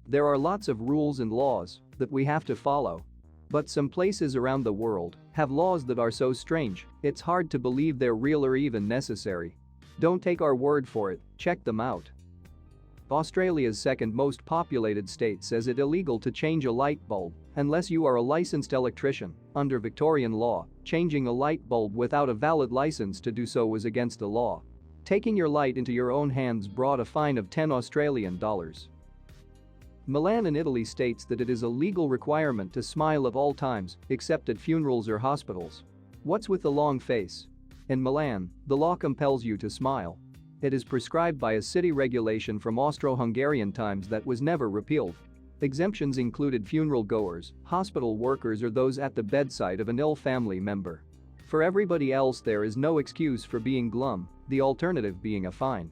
There are lots of rules and laws that we have to follow. But some places around the world have laws that are so strange, it's hard to believe they're real or even necessary. Don't take our word for it, check them out. Australia's second most populated state says it illegal to change a light bulb unless you are a licensed electrician. Under Victorian law, changing a light bulb without a valid license to do so was against the law. Taking your light into your own hands brought a fine of $10 Australian. Milan in Italy states that it is a legal requirement to smile at all times, except at funerals or hospitals. What's with the long face? In Milan, the law compels you to smile. It is prescribed by a city regulation from Austro-Hungarian times that was never repealed. Exemptions included funeral goers, hospital workers or those at the bedside of an ill family member. For everybody else there is no excuse for being glum, the alternative being a fine.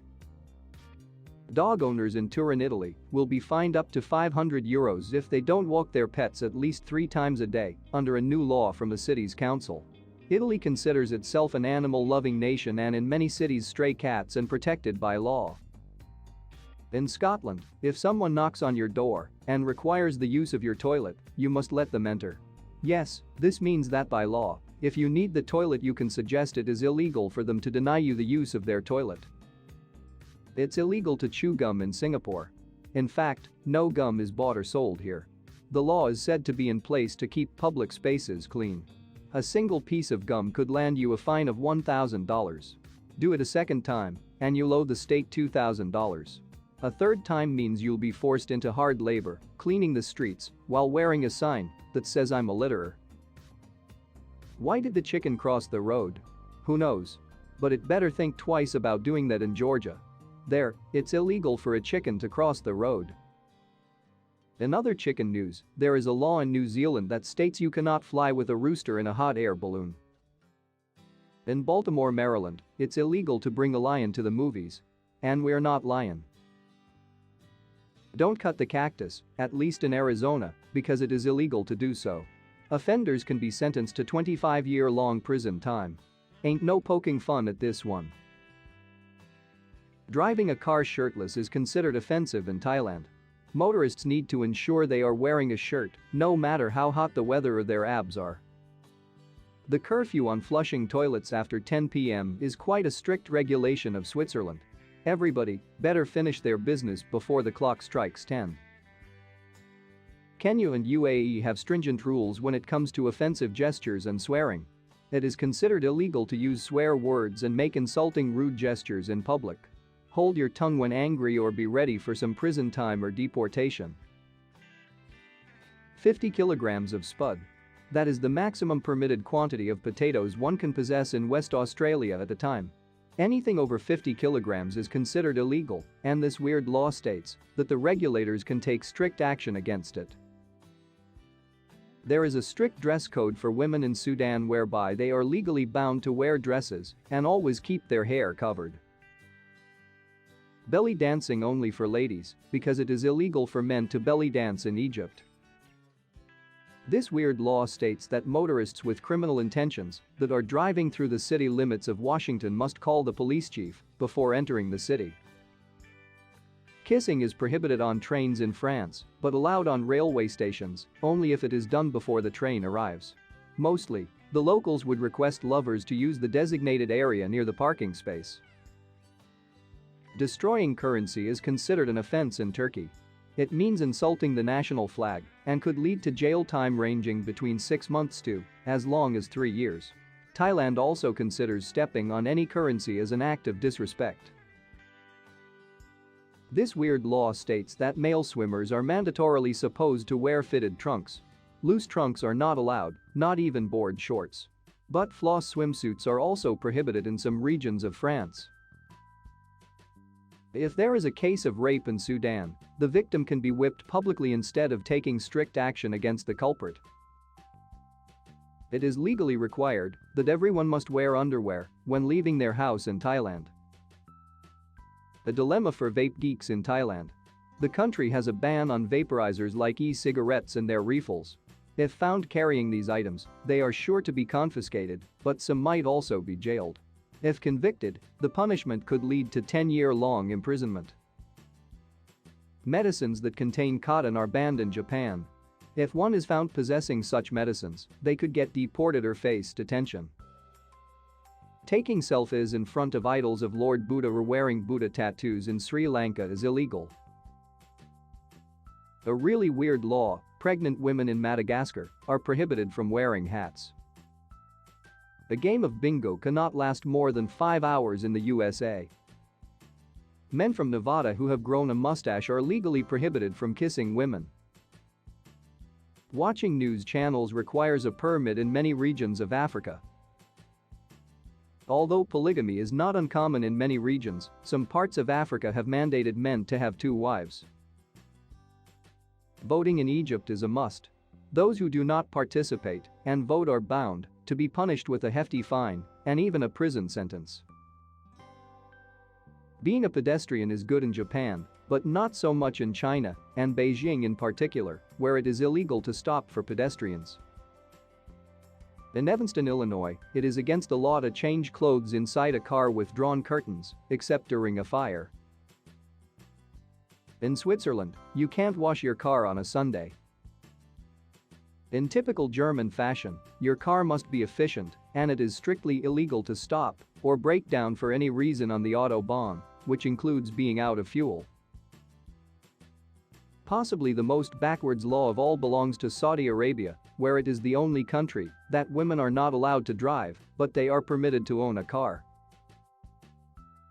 Dog owners in Turin, Italy, will be fined up to €500 if they don't walk their pets at least 3 times a day, under a new law from the city's council. Italy considers itself an animal-loving nation and in many cities stray cats are protected by law. In Scotland, if someone knocks on your door and requires the use of your toilet, you must let them enter. Yes, this means that by law, if you need the toilet you can suggest it is illegal for them to deny you the use of their toilet. It's illegal to chew gum in Singapore. In fact, no gum is bought or sold here. The law is said to be in place to keep public spaces clean. A single piece of gum could land you a fine of $1,000. Do it a second time, and you'll owe the state $2,000. A third time means you'll be forced into hard labor, cleaning the streets, while wearing a sign that says "I'm a litterer." Why did the chicken cross the road? Who knows? But it better think twice about doing that in Georgia. There, it's illegal for a chicken to cross the road. In other chicken news, there is a law in New Zealand that states you cannot fly with a rooster in a hot air balloon. In Baltimore, Maryland, it's illegal to bring a lion to the movies. And we're not lying. Don't cut the cactus, at least in Arizona, because it is illegal to do so. Offenders can be sentenced to 25-year-long prison time. Ain't no poking fun at this one. Driving a car shirtless is considered offensive in Thailand. Motorists need to ensure they are wearing a shirt, no matter how hot the weather or their abs are. The curfew on flushing toilets after 10 p.m. is quite a strict regulation of Switzerland. Everybody better finish their business before the clock strikes 10. Kenya and UAE have stringent rules when it comes to offensive gestures and swearing. It is considered illegal to use swear words and make insulting rude gestures in public. Hold your tongue when angry or be ready for some prison time or deportation. 50 kilograms of spud. That is the maximum permitted quantity of potatoes one can possess in West Australia at a time. Anything over 50 kilograms is considered illegal, and this weird law states that the regulators can take strict action against it. There is a strict dress code for women in Sudan whereby they are legally bound to wear dresses and always keep their hair covered. Belly dancing only for ladies, because it is illegal for men to belly dance in Egypt. This weird law states that motorists with criminal intentions that are driving through the city limits of Washington must call the police chief before entering the city. Kissing is prohibited on trains in France, but allowed on railway stations only if it is done before the train arrives. Mostly, the locals would request lovers to use the designated area near the parking space. Destroying currency is considered an offense in Turkey. It means insulting the national flag and could lead to jail time ranging between 6 months to as long as 3 years. Thailand also considers stepping on any currency as an act of disrespect. This weird law states that male swimmers are mandatorily supposed to wear fitted trunks. Loose trunks are not allowed, not even board shorts. But floss swimsuits are also prohibited in some regions of France. If there is a case of rape in Sudan, the victim can be whipped publicly instead of taking strict action against the culprit. It is legally required that everyone must wear underwear when leaving their house in Thailand. A dilemma for vape geeks in Thailand. The country has a ban on vaporizers like e-cigarettes and their refills. If found carrying these items, they are sure to be confiscated, but some might also be jailed. If convicted, the punishment could lead to 10-year-long imprisonment. Medicines that contain cotton are banned in Japan. If one is found possessing such medicines, they could get deported or face detention. Taking selfies in front of idols of Lord Buddha or wearing Buddha tattoos in Sri Lanka is illegal. A really weird law: pregnant women in Madagascar are prohibited from wearing hats. A game of bingo cannot last more than 5 hours in the USA. Men from Nevada who have grown a mustache are legally prohibited from kissing women. Watching news channels requires a permit in many regions of Africa. Although polygamy is not uncommon in many regions, some parts of Africa have mandated men to have 2 wives. Voting in Egypt is a must. Those who do not participate and vote are bound to be punished with a hefty fine and even a prison sentence. Being a pedestrian is good in Japan, but not so much in China and Beijing in particular, where it is illegal to stop for pedestrians. In Evanston, Illinois, it is against the law to change clothes inside a car with drawn curtains, except during a fire. In Switzerland, you can't wash your car on a Sunday. In typical German fashion, your car must be efficient, and it is strictly illegal to stop or break down for any reason on the Autobahn, which includes being out of fuel. Possibly the most backwards law of all belongs to Saudi Arabia, where it is the only country that women are not allowed to drive, but they are permitted to own a car.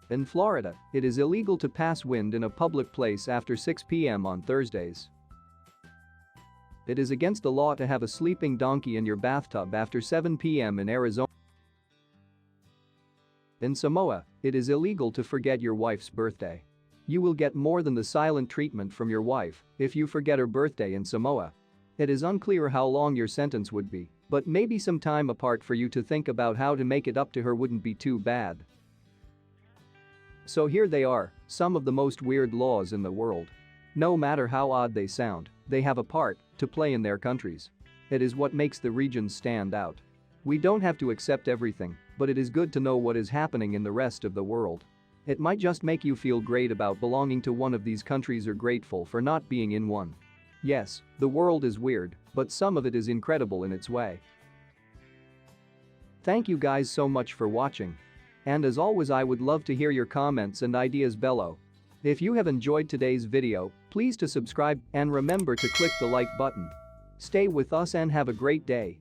In Florida, it is illegal to pass wind in a public place after 6 p.m. on Thursdays. It is against the law to have a sleeping donkey in your bathtub after 7 p.m. in Arizona. In Samoa, it is illegal to forget your wife's birthday. You will get more than the silent treatment from your wife if you forget her birthday in Samoa. It is unclear how long your sentence would be, but maybe some time apart for you to think about how to make it up to her wouldn't be too bad. So here they are, some of the most weird laws in the world. No matter how odd they sound, they have a part to play in their countries. It is what makes the regions stand out. We don't have to accept everything, but it is good to know what is happening in the rest of the world. It might just make you feel great about belonging to one of these countries or grateful for not being in one. Yes, the world is weird, but some of it is incredible in its way. Thank you guys so much for watching. And as always, I would love to hear your comments and ideas below. If you have enjoyed today's video, please to subscribe and remember to click the like button. Stay with us and have a great day.